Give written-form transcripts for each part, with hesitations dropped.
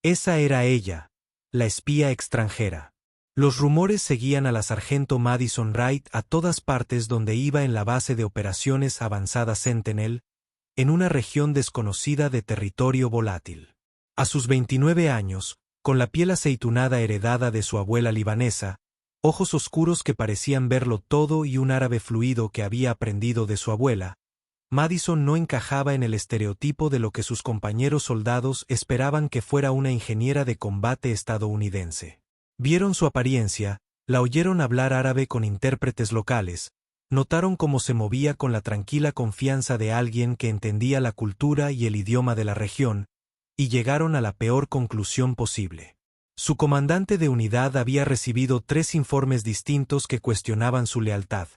Esa era ella, la espía extranjera. Los rumores seguían a la sargento Madison Wright a todas partes donde iba en la base de operaciones avanzada Sentinel, en una región desconocida de territorio volátil. A sus 29 años, con la piel aceitunada heredada de su abuela libanesa, ojos oscuros que parecían verlo todo y un árabe fluido que había aprendido de su abuela, Madison no encajaba en el estereotipo de lo que sus compañeros soldados esperaban que fuera una ingeniera de combate estadounidense. Vieron su apariencia, la oyeron hablar árabe con intérpretes locales, notaron cómo se movía con la tranquila confianza de alguien que entendía la cultura y el idioma de la región, y llegaron a la peor conclusión posible. Su comandante de unidad había recibido 3 informes distintos que cuestionaban su lealtad,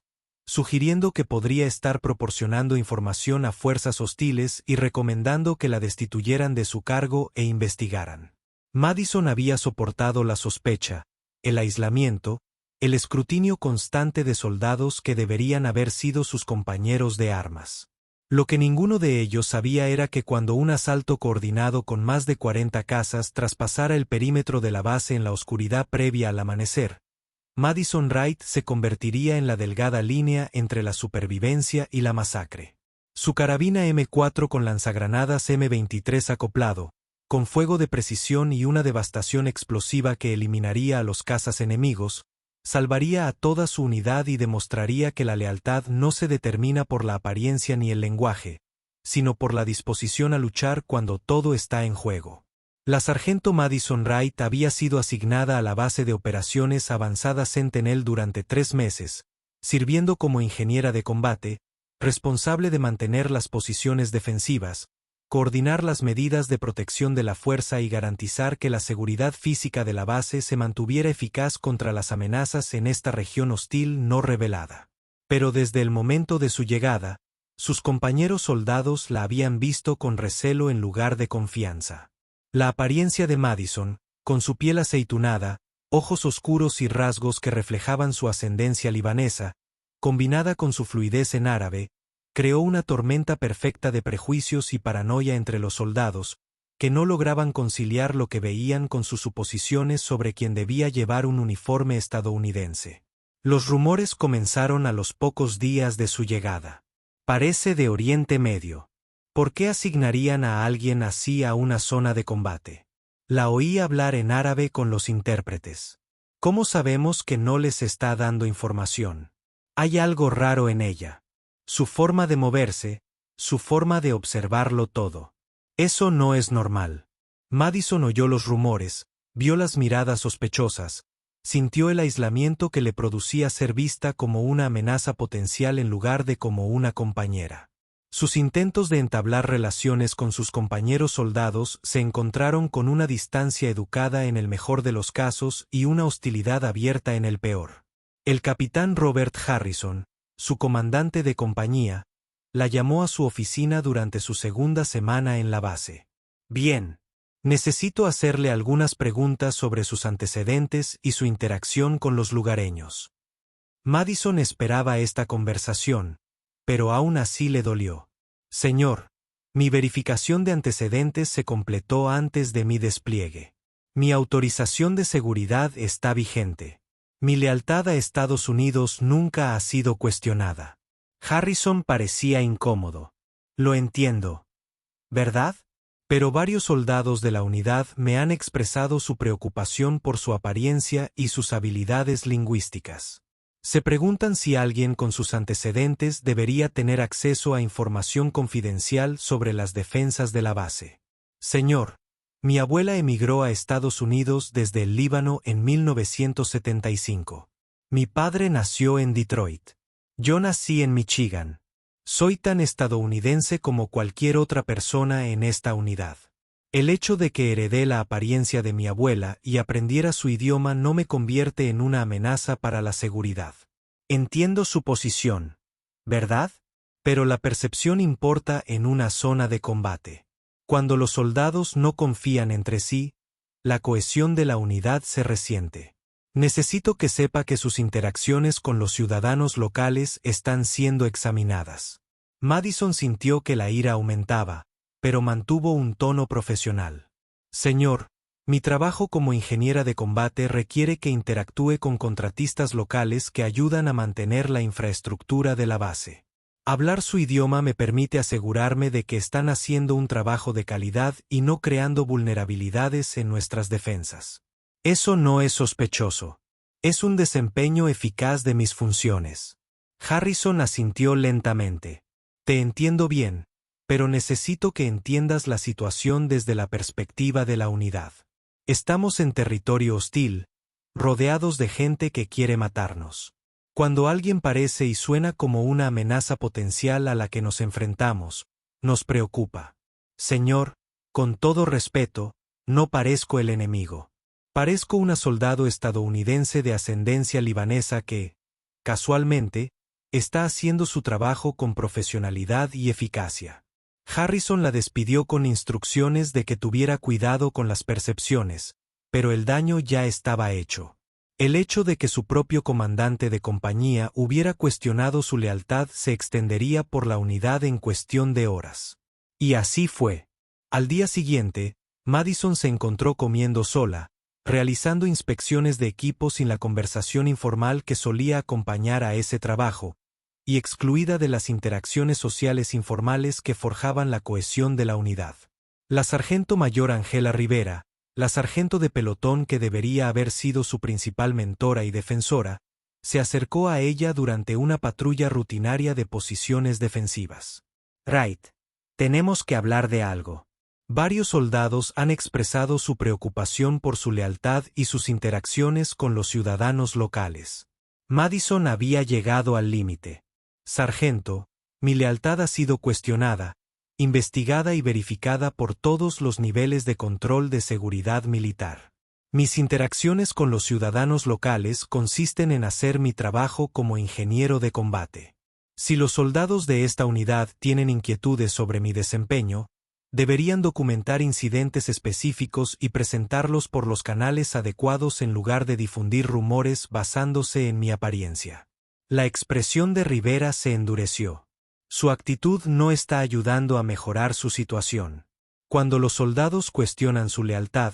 sugiriendo que podría estar proporcionando información a fuerzas hostiles y recomendando que la destituyeran de su cargo e investigaran. Madison había soportado la sospecha, el aislamiento, el escrutinio constante de soldados que deberían haber sido sus compañeros de armas. Lo que ninguno de ellos sabía era que cuando un asalto coordinado con más de 40 casas traspasara el perímetro de la base en la oscuridad previa al amanecer, Madison Wright se convertiría en la delgada línea entre la supervivencia y la masacre. Su carabina M4 con lanzagranadas M23 acoplado, con fuego de precisión y una devastación explosiva que eliminaría a los cazas enemigos, salvaría a toda su unidad y demostraría que la lealtad no se determina por la apariencia ni el lenguaje, sino por la disposición a luchar cuando todo está en juego. La sargento Madison Wright había sido asignada a la base de operaciones avanzada Sentinel durante 3 meses, sirviendo como ingeniera de combate, responsable de mantener las posiciones defensivas, coordinar las medidas de protección de la fuerza y garantizar que la seguridad física de la base se mantuviera eficaz contra las amenazas en esta región hostil no revelada. Pero desde el momento de su llegada, sus compañeros soldados la habían visto con recelo en lugar de confianza. La apariencia de Madison, con su piel aceitunada, ojos oscuros y rasgos que reflejaban su ascendencia libanesa, combinada con su fluidez en árabe, creó una tormenta perfecta de prejuicios y paranoia entre los soldados, que no lograban conciliar lo que veían con sus suposiciones sobre quién debía llevar un uniforme estadounidense. Los rumores comenzaron a los pocos días de su llegada. Parece de Oriente Medio. ¿Por qué asignarían a alguien así a una zona de combate? La oí hablar en árabe con los intérpretes. ¿Cómo sabemos que no les está dando información? Hay algo raro en ella. Su forma de moverse, su forma de observarlo todo. Eso no es normal. Madison oyó los rumores, vio las miradas sospechosas, sintió el aislamiento que le producía ser vista como una amenaza potencial en lugar de como una compañera. Sus intentos de entablar relaciones con sus compañeros soldados se encontraron con una distancia educada en el mejor de los casos y una hostilidad abierta en el peor. El capitán Robert Harrison, su comandante de compañía, la llamó a su oficina durante su segunda semana en la base. Bien. Necesito hacerle algunas preguntas sobre sus antecedentes y su interacción con los lugareños. Madison esperaba esta conversación, pero aún así le dolió. Señor, mi verificación de antecedentes se completó antes de mi despliegue. Mi autorización de seguridad está vigente. Mi lealtad a Estados Unidos nunca ha sido cuestionada. Harrison parecía incómodo. Lo entiendo. ¿Verdad? Pero varios soldados de la unidad me han expresado su preocupación por su apariencia y sus habilidades lingüísticas. Se preguntan si alguien con sus antecedentes debería tener acceso a información confidencial sobre las defensas de la base. Señor, mi abuela emigró a Estados Unidos desde el Líbano en 1975. Mi padre nació en Detroit. Yo nací en Michigan. Soy tan estadounidense como cualquier otra persona en esta unidad. El hecho de que heredé la apariencia de mi abuela y aprendiera su idioma no me convierte en una amenaza para la seguridad. Entiendo su posición, ¿verdad? Pero la percepción importa en una zona de combate. Cuando los soldados no confían entre sí, la cohesión de la unidad se resiente. Necesito que sepa que sus interacciones con los ciudadanos locales están siendo examinadas. Madison sintió que la ira aumentaba, pero mantuvo un tono profesional. Señor, Mi trabajo como ingeniera de combate requiere que interactúe con contratistas locales que ayudan a mantener la infraestructura de la base. Hablar su idioma me permite asegurarme de que están haciendo un trabajo de calidad y no creando vulnerabilidades en nuestras defensas. Eso no es sospechoso. Es un desempeño eficaz de mis funciones. Harrison asintió lentamente. Te entiendo bien, pero necesito que entiendas la situación desde la perspectiva de la unidad. Estamos en territorio hostil, rodeados de gente que quiere matarnos. Cuando alguien parece y suena como una amenaza potencial a la que nos enfrentamos, nos preocupa. Señor, con todo respeto, no parezco el enemigo. Parezco una soldado estadounidense de ascendencia libanesa que, casualmente, está haciendo su trabajo con profesionalidad y eficacia. Harrison la despidió con instrucciones de que tuviera cuidado con las percepciones, pero el daño ya estaba hecho. El hecho de que su propio comandante de compañía hubiera cuestionado su lealtad se extendería por la unidad en cuestión de horas. Y así fue. Al día siguiente, Madison se encontró comiendo sola, realizando inspecciones de equipo sin la conversación informal que solía acompañar a ese trabajo, y excluida de las interacciones sociales informales que forjaban la cohesión de la unidad. La sargento mayor Angela Rivera, la sargento de pelotón que debería haber sido su principal mentora y defensora, se acercó a ella durante una patrulla rutinaria de posiciones defensivas. Wright, tenemos que hablar de algo. Varios soldados han expresado su preocupación por su lealtad y sus interacciones con los ciudadanos locales. Madison había llegado al límite. Sargento, mi lealtad ha sido cuestionada, investigada y verificada por todos los niveles de control de seguridad militar. Mis interacciones con los ciudadanos locales consisten en hacer mi trabajo como ingeniero de combate. Si los soldados de esta unidad tienen inquietudes sobre mi desempeño, deberían documentar incidentes específicos y presentarlos por los canales adecuados en lugar de difundir rumores basándose en mi apariencia. La expresión de Rivera se endureció. Su actitud no está ayudando a mejorar su situación. Cuando los soldados cuestionan su lealtad,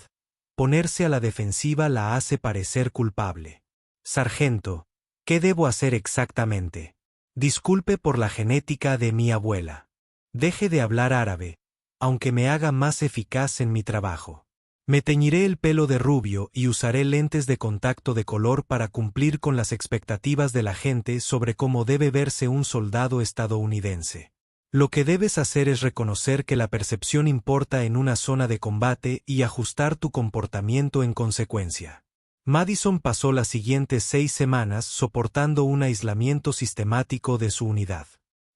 ponerse a la defensiva la hace parecer culpable. Sargento, ¿qué debo hacer exactamente? Disculpe por la genética de mi abuela. Deje de hablar árabe, aunque me haga más eficaz en mi trabajo. Me teñiré el pelo de rubio y usaré lentes de contacto de color para cumplir con las expectativas de la gente sobre cómo debe verse un soldado estadounidense. Lo que debes hacer es reconocer que la percepción importa en una zona de combate y ajustar tu comportamiento en consecuencia. Madison pasó las siguientes 6 semanas soportando un aislamiento sistemático de su unidad.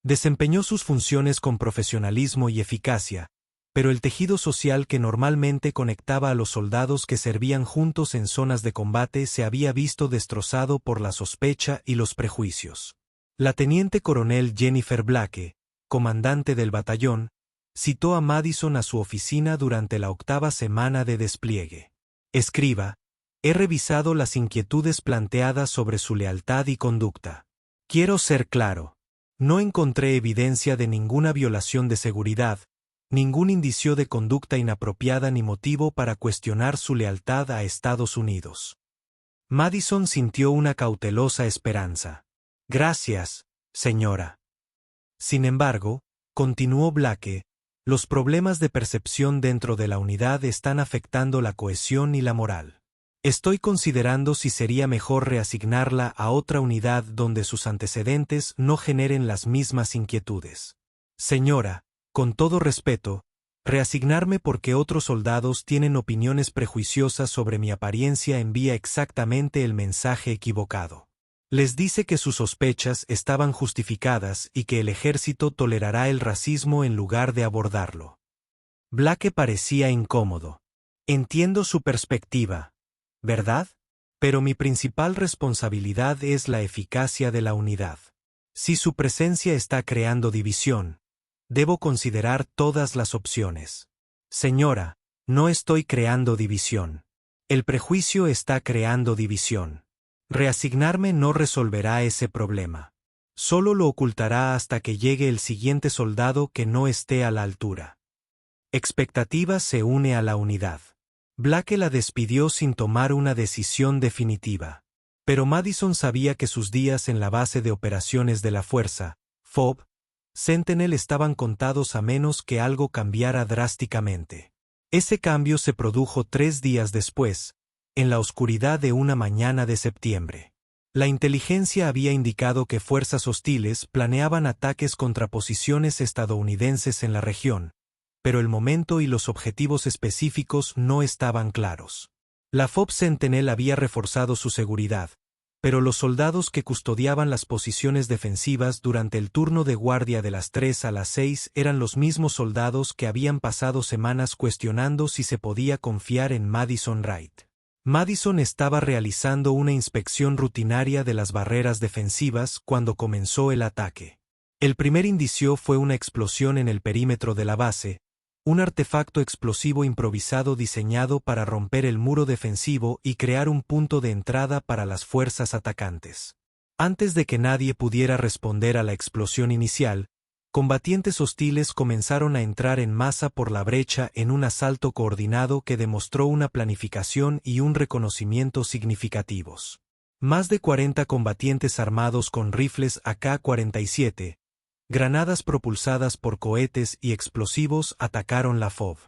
Desempeñó sus funciones con profesionalismo y eficacia, pero el tejido social que normalmente conectaba a los soldados que servían juntos en zonas de combate se había visto destrozado por la sospecha y los prejuicios. La teniente coronel Jennifer Blake, comandante del batallón, citó a Madison a su oficina durante la 8ª semana de despliegue. Escriba, he revisado las inquietudes planteadas sobre su lealtad y conducta. Quiero ser claro. No encontré evidencia de ninguna violación de seguridad, ningún indicio de conducta inapropiada ni motivo para cuestionar su lealtad a Estados Unidos. Madison sintió una cautelosa esperanza. Gracias, señora. Sin embargo, continuó Blake, los problemas de percepción dentro de la unidad están afectando la cohesión y la moral. Estoy considerando si sería mejor reasignarla a otra unidad donde sus antecedentes no generen las mismas inquietudes. Señora, con todo respeto, reasignarme porque otros soldados tienen opiniones prejuiciosas sobre mi apariencia envía exactamente el mensaje equivocado. Les dice que sus sospechas estaban justificadas y que el ejército tolerará el racismo en lugar de abordarlo. Blake parecía incómodo. Entiendo su perspectiva, ¿verdad? Pero mi principal responsabilidad es la eficacia de la unidad. Si su presencia está creando división, debo considerar todas las opciones. Señora, no estoy creando división. El prejuicio está creando división. Reasignarme no resolverá ese problema. Solo lo ocultará hasta que llegue el siguiente soldado que no esté a la altura. Expectativa se une a la unidad. Blake la despidió sin tomar una decisión definitiva. Pero Madison sabía que sus días en la base de operaciones de la Fuerza, FOB, Sentinel estaban contados a menos que algo cambiara drásticamente. Ese cambio se produjo 3 días después, en la oscuridad de una mañana de septiembre. La inteligencia había indicado que fuerzas hostiles planeaban ataques contra posiciones estadounidenses en la región, pero el momento y los objetivos específicos no estaban claros. La FOB Sentinel había reforzado su seguridad, pero los soldados que custodiaban las posiciones defensivas durante el turno de guardia de las 3 a las 6 eran los mismos soldados que habían pasado semanas cuestionando si se podía confiar en Madison Wright. Madison estaba realizando una inspección rutinaria de las barreras defensivas cuando comenzó el ataque. El primer indicio fue una explosión en el perímetro de la base, un artefacto explosivo improvisado diseñado para romper el muro defensivo y crear un punto de entrada para las fuerzas atacantes. Antes de que nadie pudiera responder a la explosión inicial, combatientes hostiles comenzaron a entrar en masa por la brecha en un asalto coordinado que demostró una planificación y un reconocimiento significativos. Más de 40 combatientes armados con rifles AK-47, granadas propulsadas por cohetes y explosivos atacaron la FOB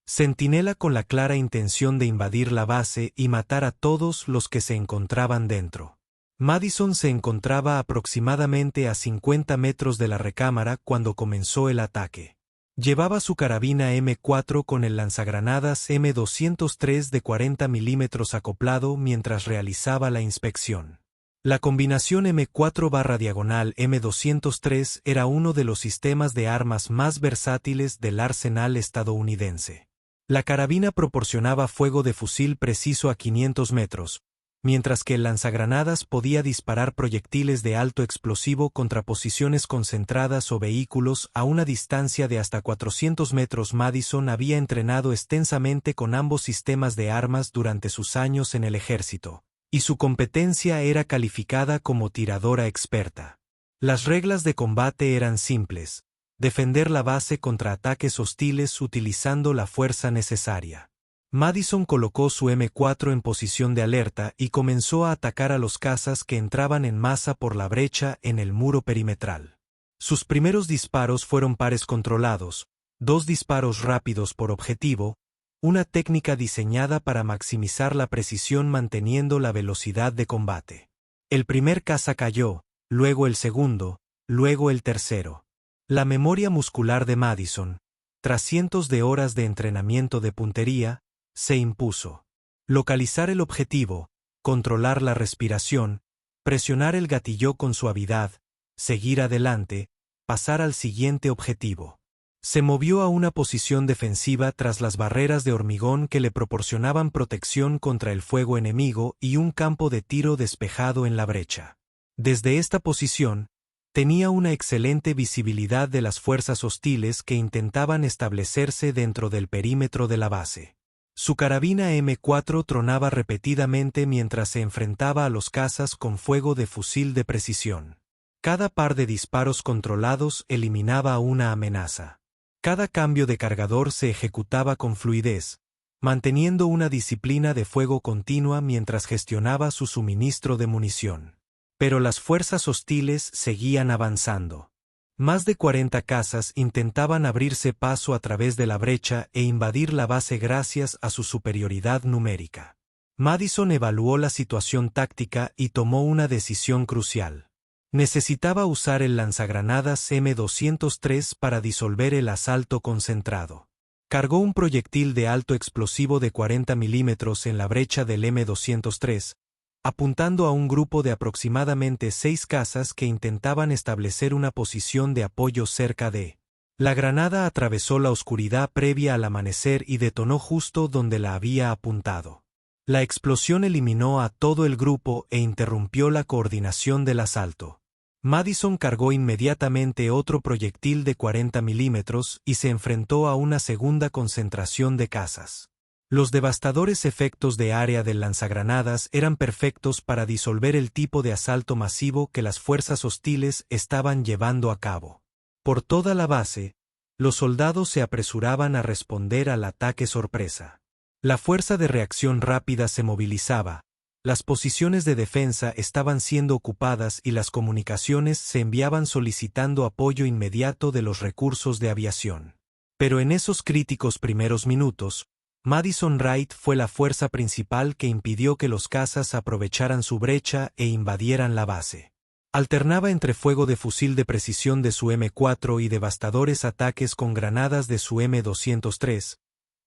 Centinela con la clara intención de invadir la base y matar a todos los que se encontraban dentro. Madison se encontraba aproximadamente a 50 metros de la recámara cuando comenzó el ataque. Llevaba su carabina M4 con el lanzagranadas M203 de 40 mm acoplado mientras realizaba la inspección. La combinación M4/diagonal M203 era uno de los sistemas de armas más versátiles del arsenal estadounidense. La carabina proporcionaba fuego de fusil preciso a 500 metros, mientras que el lanzagranadas podía disparar proyectiles de alto explosivo contra posiciones concentradas o vehículos a una distancia de hasta 400 metros. Madison había entrenado extensamente con ambos sistemas de armas durante sus años en el ejército, y su competencia era calificada como tiradora experta. Las reglas de combate eran simples: defender la base contra ataques hostiles utilizando la fuerza necesaria. Madison colocó su M4 en posición de alerta y comenzó a atacar a los cazas que entraban en masa por la brecha en el muro perimetral. Sus primeros disparos fueron pares controlados, 2 disparos rápidos por objetivo, una técnica diseñada para maximizar la precisión manteniendo la velocidad de combate. El primer caza cayó, luego el segundo, luego el tercero. La memoria muscular de Madison, tras cientos de horas de entrenamiento de puntería, se impuso. Localizar el objetivo, controlar la respiración, presionar el gatillo con suavidad, seguir adelante, pasar al siguiente objetivo. Se movió a una posición defensiva tras las barreras de hormigón que le proporcionaban protección contra el fuego enemigo y un campo de tiro despejado en la brecha. Desde esta posición, tenía una excelente visibilidad de las fuerzas hostiles que intentaban establecerse dentro del perímetro de la base. Su carabina M4 tronaba repetidamente mientras se enfrentaba a los cazas con fuego de fusil de precisión. Cada par de disparos controlados eliminaba una amenaza. Cada cambio de cargador se ejecutaba con fluidez, manteniendo una disciplina de fuego continua mientras gestionaba su suministro de munición. Pero las fuerzas hostiles seguían avanzando. Más de 40 cazas intentaban abrirse paso a través de la brecha e invadir la base gracias a su superioridad numérica. Madison evaluó la situación táctica y tomó una decisión crucial. Necesitaba usar el lanzagranadas M203 para disolver el asalto concentrado. Cargó un proyectil de alto explosivo de 40 milímetros en la brecha del M203, apuntando a un grupo de aproximadamente 6 cazas que intentaban establecer una posición de apoyo cerca de. La granada atravesó la oscuridad previa al amanecer y detonó justo donde la había apuntado. La explosión eliminó a todo el grupo e interrumpió la coordinación del asalto. Madison cargó inmediatamente otro proyectil de 40 milímetros y se enfrentó a una segunda concentración de cazas. Los devastadores efectos de área del lanzagranadas eran perfectos para disolver el tipo de asalto masivo que las fuerzas hostiles estaban llevando a cabo. Por toda la base, los soldados se apresuraban a responder al ataque sorpresa. La fuerza de reacción rápida se movilizaba, las posiciones de defensa estaban siendo ocupadas y las comunicaciones se enviaban solicitando apoyo inmediato de los recursos de aviación. Pero en esos críticos primeros minutos, Madison Wright fue la fuerza principal que impidió que los cazas aprovecharan su brecha e invadieran la base. Alternaba entre fuego de fusil de precisión de su M4 y devastadores ataques con granadas de su M203,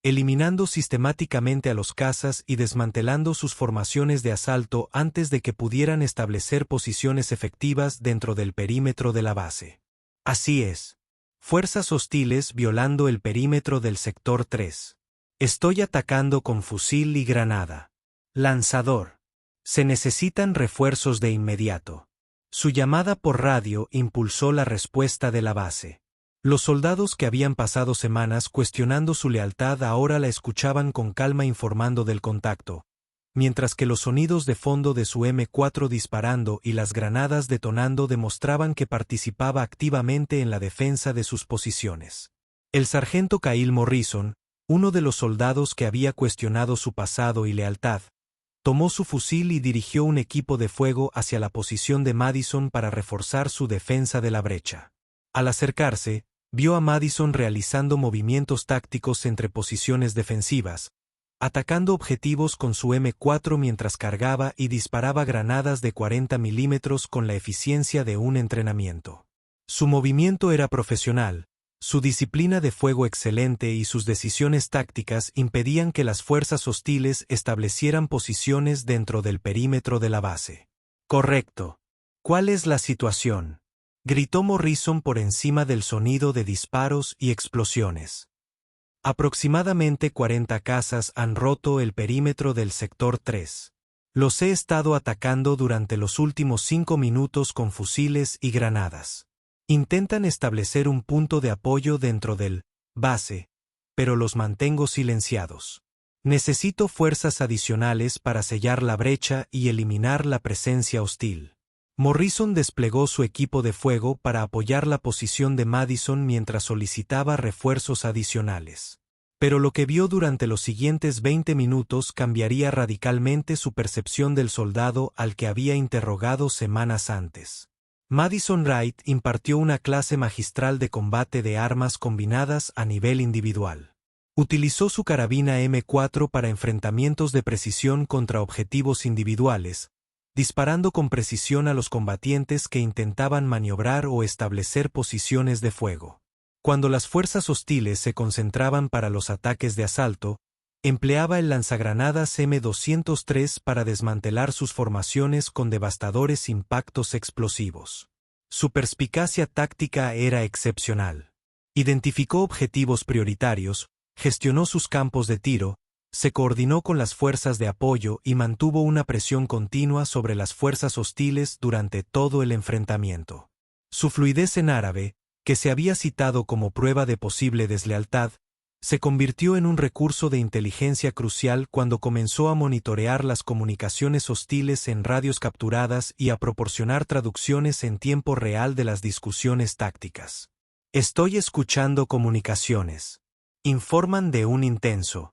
eliminando sistemáticamente a los cazas y desmantelando sus formaciones de asalto antes de que pudieran establecer posiciones efectivas dentro del perímetro de la base. Así es. Fuerzas hostiles violando el perímetro del sector 3. Estoy atacando con fusil y granada. Lanzador. Se necesitan refuerzos de inmediato. Su llamada por radio impulsó la respuesta de la base. Los soldados que habían pasado semanas cuestionando su lealtad ahora la escuchaban con calma informando del contacto, mientras que los sonidos de fondo de su M4 disparando y las granadas detonando demostraban que participaba activamente en la defensa de sus posiciones. El sargento Kyle Morrison, uno de los soldados que había cuestionado su pasado y lealtad, tomó su fusil y dirigió un equipo de fuego hacia la posición de Madison para reforzar su defensa de la brecha. Al acercarse, vio a Madison realizando movimientos tácticos entre posiciones defensivas, atacando objetivos con su M4 mientras cargaba y disparaba granadas de 40 milímetros con la eficiencia de un entrenamiento. Su movimiento era profesional, su disciplina de fuego excelente y sus decisiones tácticas impedían que las fuerzas hostiles establecieran posiciones dentro del perímetro de la base. Correcto. ¿Cuál es la situación?, gritó Morrison por encima del sonido de disparos y explosiones. Aproximadamente 40 cazas han roto el perímetro del sector 3. Los he estado atacando durante los últimos 5 minutos con fusiles y granadas. Intentan establecer un punto de apoyo dentro del base, pero los mantengo silenciados. Necesito fuerzas adicionales para sellar la brecha y eliminar la presencia hostil. Morrison desplegó su equipo de fuego para apoyar la posición de Madison mientras solicitaba refuerzos adicionales. Pero lo que vio durante los siguientes 20 minutos cambiaría radicalmente su percepción del soldado al que había interrogado semanas antes. Madison Wright impartió una clase magistral de combate de armas combinadas a nivel individual. Utilizó su carabina M4 para enfrentamientos de precisión contra objetivos individuales, disparando con precisión a los combatientes que intentaban maniobrar o establecer posiciones de fuego. Cuando las fuerzas hostiles se concentraban para los ataques de asalto, empleaba el lanzagranadas M203 para desmantelar sus formaciones con devastadores impactos explosivos. Su perspicacia táctica era excepcional. Identificó objetivos prioritarios, gestionó sus campos de tiro, se coordinó con las fuerzas de apoyo y mantuvo una presión continua sobre las fuerzas hostiles durante todo el enfrentamiento. Su fluidez en árabe, que se había citado como prueba de posible deslealtad, se convirtió en un recurso de inteligencia crucial cuando comenzó a monitorear las comunicaciones hostiles en radios capturadas y a proporcionar traducciones en tiempo real de las discusiones tácticas. Estoy escuchando comunicaciones. Informan de un intenso.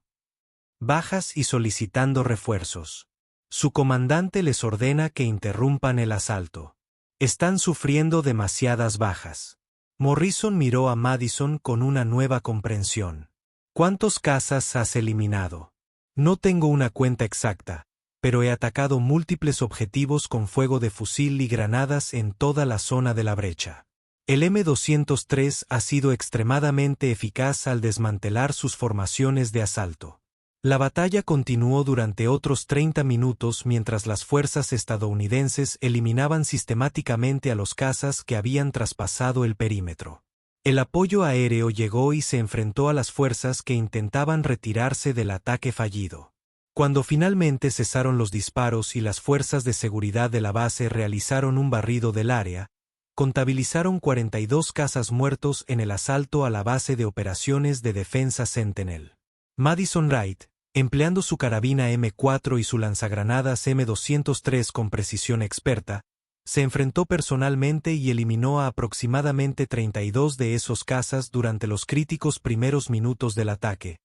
Bajas y solicitando refuerzos. Su comandante les ordena que interrumpan el asalto. Están sufriendo demasiadas bajas. Morrison miró a Madison con una nueva comprensión. ¿Cuántos cazas has eliminado? No tengo una cuenta exacta, pero he atacado múltiples objetivos con fuego de fusil y granadas en toda la zona de la brecha. El M203 ha sido extremadamente eficaz al desmantelar sus formaciones de asalto. La batalla continuó durante otros 30 minutos mientras las fuerzas estadounidenses eliminaban sistemáticamente a los cazas que habían traspasado el perímetro. El apoyo aéreo llegó y se enfrentó a las fuerzas que intentaban retirarse del ataque fallido. Cuando finalmente cesaron los disparos y las fuerzas de seguridad de la base realizaron un barrido del área, contabilizaron 42 cazas muertos en el asalto a la base de operaciones de defensa Sentinel. Madison Wright, empleando su carabina M4 y su lanzagranadas M203 con precisión experta, se enfrentó personalmente y eliminó a aproximadamente 32 de esos cazas durante los críticos primeros minutos del ataque,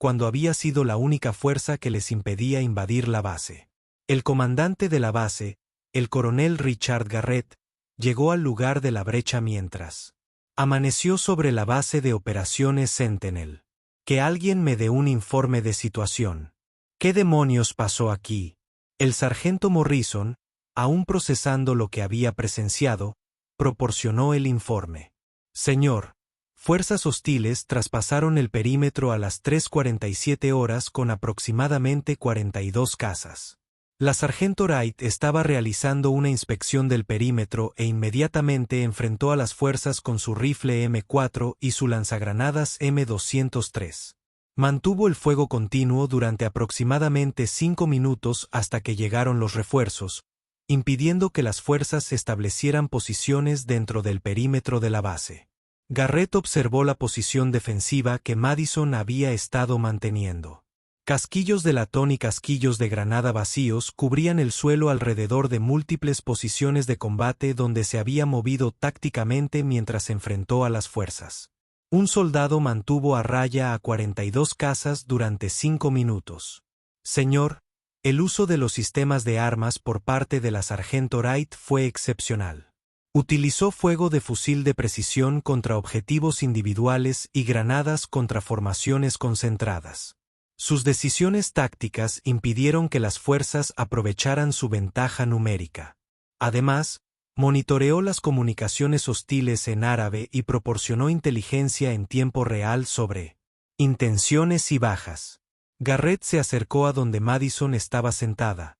cuando había sido la única fuerza que les impedía invadir la base. El comandante de la base, el coronel Richard Garrett, llegó al lugar de la brecha mientras amaneció sobre la base de operaciones Sentinel. Que alguien me dé un informe de situación. ¿Qué demonios pasó aquí? El sargento Morrison, aún procesando lo que había presenciado, proporcionó el informe. Señor, fuerzas hostiles traspasaron el perímetro a las 3:47 horas con aproximadamente 42 cazas. La sargento Wright estaba realizando una inspección del perímetro e inmediatamente enfrentó a las fuerzas con su rifle M4 y su lanzagranadas M203. Mantuvo el fuego continuo durante aproximadamente 5 minutos hasta que llegaron los refuerzos, impidiendo que las fuerzas establecieran posiciones dentro del perímetro de la base. Garrett observó la posición defensiva que Madison había estado manteniendo. Casquillos de latón y casquillos de granada vacíos cubrían el suelo alrededor de múltiples posiciones de combate donde se había movido tácticamente mientras enfrentó a las fuerzas. Un soldado mantuvo a raya a 42 cazas durante 5 minutos. Señor, el uso de los sistemas de armas por parte de la sargento Wright fue excepcional. Utilizó fuego de fusil de precisión contra objetivos individuales y granadas contra formaciones concentradas. Sus decisiones tácticas impidieron que las fuerzas aprovecharan su ventaja numérica. Además, monitoreó las comunicaciones hostiles en árabe y proporcionó inteligencia en tiempo real sobre intenciones y bajas. Garrett se acercó a donde Madison estaba sentada,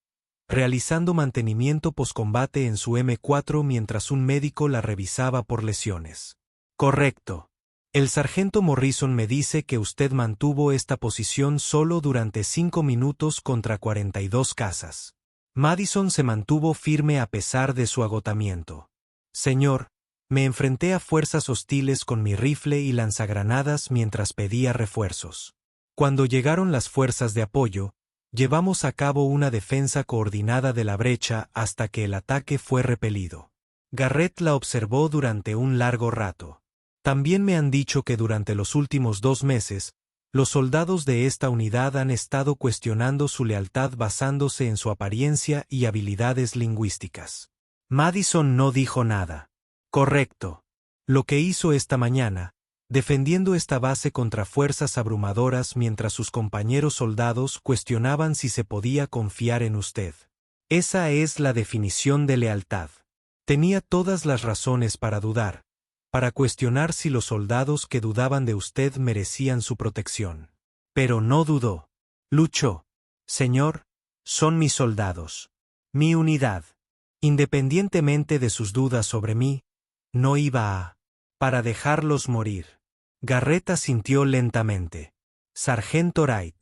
realizando mantenimiento poscombate en su M4 mientras un médico la revisaba por lesiones. Correcto. El sargento Morrison me dice que usted mantuvo esta posición solo durante 5 minutos contra 42 cazas. Madison se mantuvo firme a pesar de su agotamiento. Señor, me enfrenté a fuerzas hostiles con mi rifle y lanzagranadas mientras pedía refuerzos. Cuando llegaron las fuerzas de apoyo, llevamos a cabo una defensa coordinada de la brecha hasta que el ataque fue repelido. Garrett la observó durante un largo rato. También me han dicho que durante los últimos 2 meses, los soldados de esta unidad han estado cuestionando su lealtad basándose en su apariencia y habilidades lingüísticas. Madison no dijo nada. Correcto. Lo que hizo esta mañana, defendiendo esta base contra fuerzas abrumadoras mientras sus compañeros soldados cuestionaban si se podía confiar en usted. Esa es la definición de lealtad. Tenía todas las razones para dudar, para cuestionar si los soldados que dudaban de usted merecían su protección. Pero no dudó. Luchó. Señor, son mis soldados. Mi unidad. Independientemente de sus dudas sobre mí, no iba para dejarlos morir. Garrett asintió lentamente. Sargento Wright.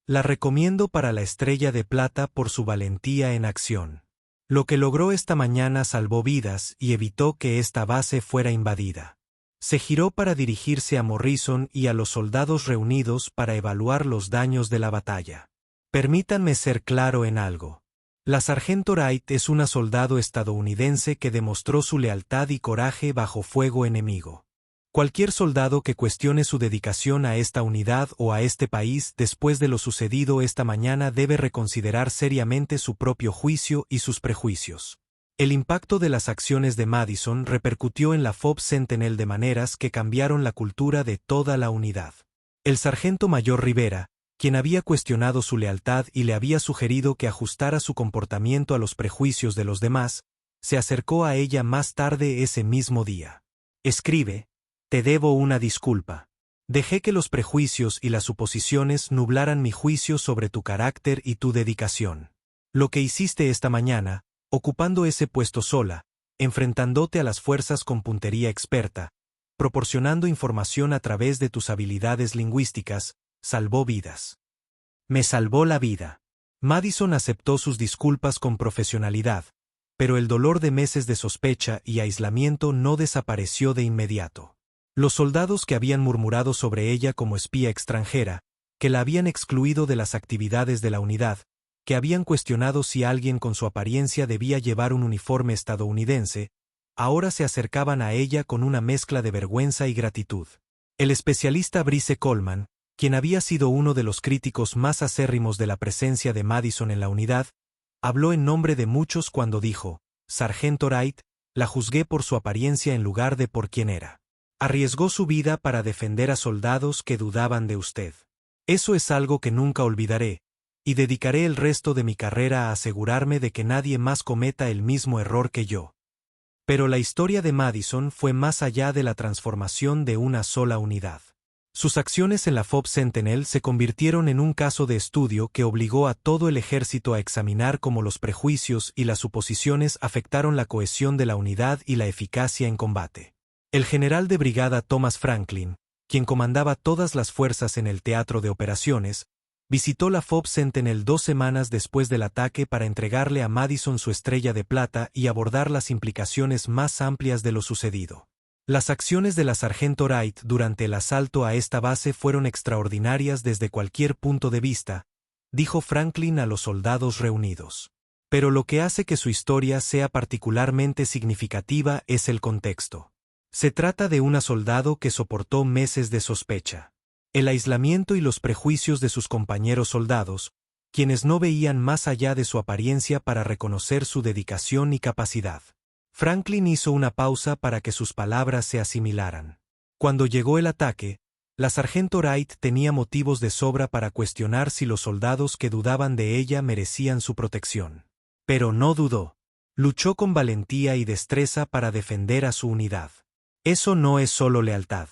La recomiendo para la Estrella de Plata por su valentía en acción. Lo que logró esta mañana salvó vidas y evitó que esta base fuera invadida. Se giró para dirigirse a Morrison y a los soldados reunidos para evaluar los daños de la batalla. Permítanme ser claro en algo. La sargento Wright es una soldado estadounidense que demostró su lealtad y coraje bajo fuego enemigo. Cualquier soldado que cuestione su dedicación a esta unidad o a este país después de lo sucedido esta mañana debe reconsiderar seriamente su propio juicio y sus prejuicios. El impacto de las acciones de Madison repercutió en la FOB Sentinel de maneras que cambiaron la cultura de toda la unidad. El sargento mayor Rivera, quien había cuestionado su lealtad y le había sugerido que ajustara su comportamiento a los prejuicios de los demás, se acercó a ella más tarde ese mismo día. Escribe: te debo una disculpa. Dejé que los prejuicios y las suposiciones nublaran mi juicio sobre tu carácter y tu dedicación. Lo que hiciste esta mañana, ocupando ese puesto sola, enfrentándote a las fuerzas con puntería experta, proporcionando información a través de tus habilidades lingüísticas, salvó vidas. Me salvó la vida. Madison aceptó sus disculpas con profesionalidad, pero el dolor de meses de sospecha y aislamiento no desapareció de inmediato. Los soldados que habían murmurado sobre ella como espía extranjera, que la habían excluido de las actividades de la unidad, que habían cuestionado si alguien con su apariencia debía llevar un uniforme estadounidense, ahora se acercaban a ella con una mezcla de vergüenza y gratitud. El especialista Brice Coleman, quien había sido uno de los críticos más acérrimos de la presencia de Madison en la unidad, habló en nombre de muchos cuando dijo: «Sargento Wright, la juzgué por su apariencia en lugar de por quién era. Arriesgó su vida para defender a soldados que dudaban de usted. Eso es algo que nunca olvidaré, y dedicaré el resto de mi carrera a asegurarme de que nadie más cometa el mismo error que yo». Pero la historia de Madison fue más allá de la transformación de una sola unidad. Sus acciones en la FOB Sentinel se convirtieron en un caso de estudio que obligó a todo el ejército a examinar cómo los prejuicios y las suposiciones afectaron la cohesión de la unidad y la eficacia en combate. El general de brigada Thomas Franklin, quien comandaba todas las fuerzas en el teatro de operaciones, visitó la FOB Sentinel 2 semanas después del ataque para entregarle a Madison su estrella de plata y abordar las implicaciones más amplias de lo sucedido. Las acciones de la sargento Wright durante el asalto a esta base fueron extraordinarias desde cualquier punto de vista, dijo Franklin a los soldados reunidos. Pero lo que hace que su historia sea particularmente significativa es el contexto. Se trata de una soldado que soportó meses de sospecha, el aislamiento y los prejuicios de sus compañeros soldados, quienes no veían más allá de su apariencia para reconocer su dedicación y capacidad. Franklin hizo una pausa para que sus palabras se asimilaran. Cuando llegó el ataque, la sargento Wright tenía motivos de sobra para cuestionar si los soldados que dudaban de ella merecían su protección. Pero no dudó. Luchó con valentía y destreza para defender a su unidad. Eso no es solo lealtad.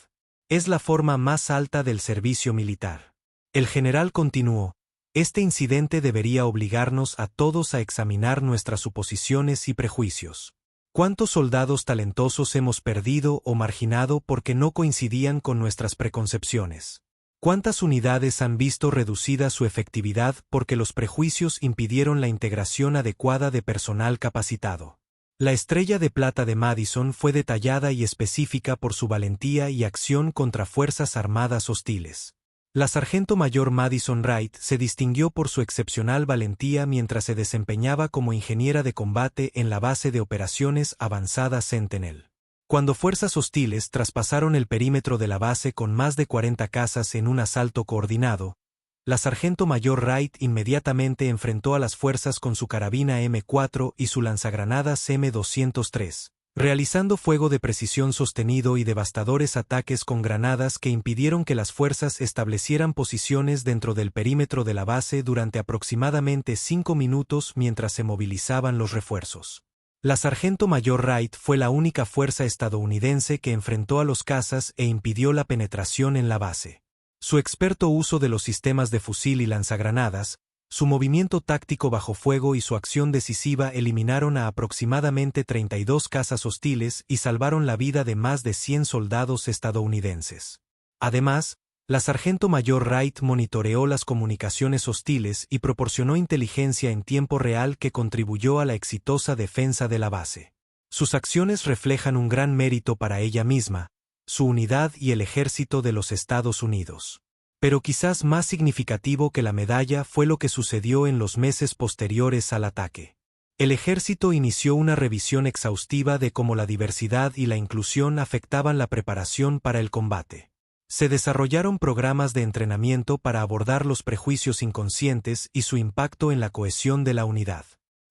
Es la forma más alta del servicio militar. El general continuó: «Este incidente debería obligarnos a todos a examinar nuestras suposiciones y prejuicios. ¿Cuántos soldados talentosos hemos perdido o marginado porque no coincidían con nuestras preconcepciones? ¿Cuántas unidades han visto reducida su efectividad porque los prejuicios impidieron la integración adecuada de personal capacitado?» La estrella de plata de Madison fue detallada y específica por su valentía y acción contra fuerzas armadas hostiles. La sargento mayor Madison Wright se distinguió por su excepcional valentía mientras se desempeñaba como ingeniera de combate en la base de operaciones avanzada Sentinel. Cuando fuerzas hostiles traspasaron el perímetro de la base con más de 40 cazas en un asalto coordinado, la sargento mayor Wright inmediatamente enfrentó a las fuerzas con su carabina M4 y su lanzagranadas M203. Realizando fuego de precisión sostenido y devastadores ataques con granadas que impidieron que las fuerzas establecieran posiciones dentro del perímetro de la base durante aproximadamente 5 minutos mientras se movilizaban los refuerzos. La sargento mayor Wright fue la única fuerza estadounidense que enfrentó a los cazas e impidió la penetración en la base. Su experto uso de los sistemas de fusil y lanzagranadas, su movimiento táctico bajo fuego y su acción decisiva eliminaron a aproximadamente 32 cazas hostiles y salvaron la vida de más de 100 soldados estadounidenses. Además, la sargento mayor Wright monitoreó las comunicaciones hostiles y proporcionó inteligencia en tiempo real que contribuyó a la exitosa defensa de la base. Sus acciones reflejan un gran mérito para ella misma, su unidad y el ejército de los Estados Unidos. Pero quizás más significativo que la medalla fue lo que sucedió en los meses posteriores al ataque. El ejército inició una revisión exhaustiva de cómo la diversidad y la inclusión afectaban la preparación para el combate. Se desarrollaron programas de entrenamiento para abordar los prejuicios inconscientes y su impacto en la cohesión de la unidad.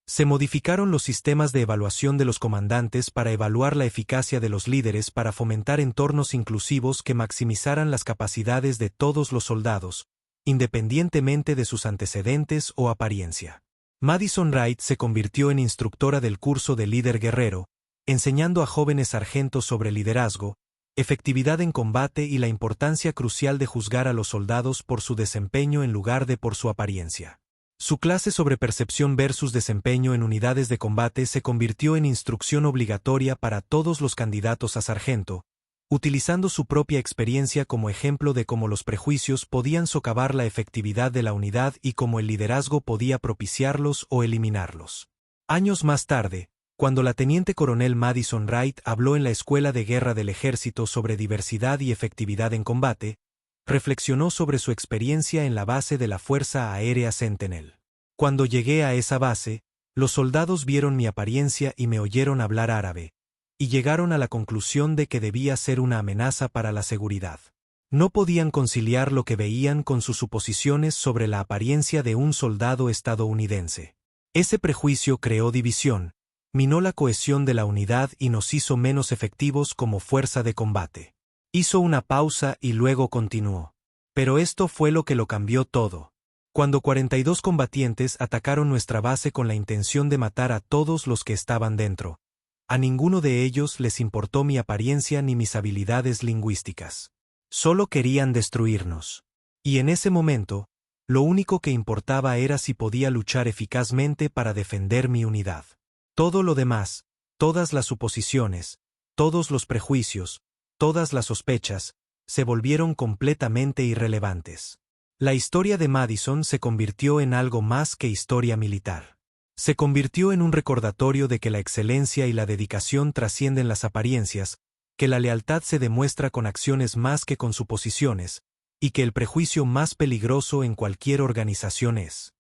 Se modificaron los sistemas de evaluación de los comandantes para evaluar la eficacia de los líderes para fomentar entornos inclusivos que maximizaran las capacidades de todos los soldados, independientemente de sus antecedentes o apariencia. Madison Wright se convirtió en instructora del curso de líder guerrero, enseñando a jóvenes sargentos sobre liderazgo, efectividad en combate y la importancia crucial de juzgar a los soldados por su desempeño en lugar de por su apariencia. Su clase sobre percepción versus desempeño en unidades de combate se convirtió en instrucción obligatoria para todos los candidatos a sargento, utilizando su propia experiencia como ejemplo de cómo los prejuicios podían socavar la efectividad de la unidad y cómo el liderazgo podía propiciarlos o eliminarlos. Años más tarde, cuando la teniente coronel Madison Wright habló en la Escuela de Guerra del Ejército sobre diversidad y efectividad en combate, reflexionó sobre su experiencia en la base de la Fuerza Aérea Sentinel. Cuando llegué a esa base, los soldados vieron mi apariencia y me oyeron hablar árabe, y llegaron a la conclusión de que debía ser una amenaza para la seguridad. No podían conciliar lo que veían con sus suposiciones sobre la apariencia de un soldado estadounidense. Ese prejuicio creó división, minó la cohesión de la unidad y nos hizo menos efectivos como fuerza de combate. Hizo una pausa y luego continuó. Pero esto fue lo que lo cambió todo. Cuando 42 combatientes atacaron nuestra base con la intención de matar a todos los que estaban dentro, a ninguno de ellos les importó mi apariencia ni mis habilidades lingüísticas. Solo querían destruirnos. Y en ese momento, lo único que importaba era si podía luchar eficazmente para defender mi unidad. Todo lo demás, todas las suposiciones, todos los prejuicios, todas las sospechas, se volvieron completamente irrelevantes. La historia de Madison se convirtió en algo más que historia militar. Se convirtió en un recordatorio de que la excelencia y la dedicación trascienden las apariencias, que la lealtad se demuestra con acciones más que con suposiciones, y que el prejuicio más peligroso en cualquier organización es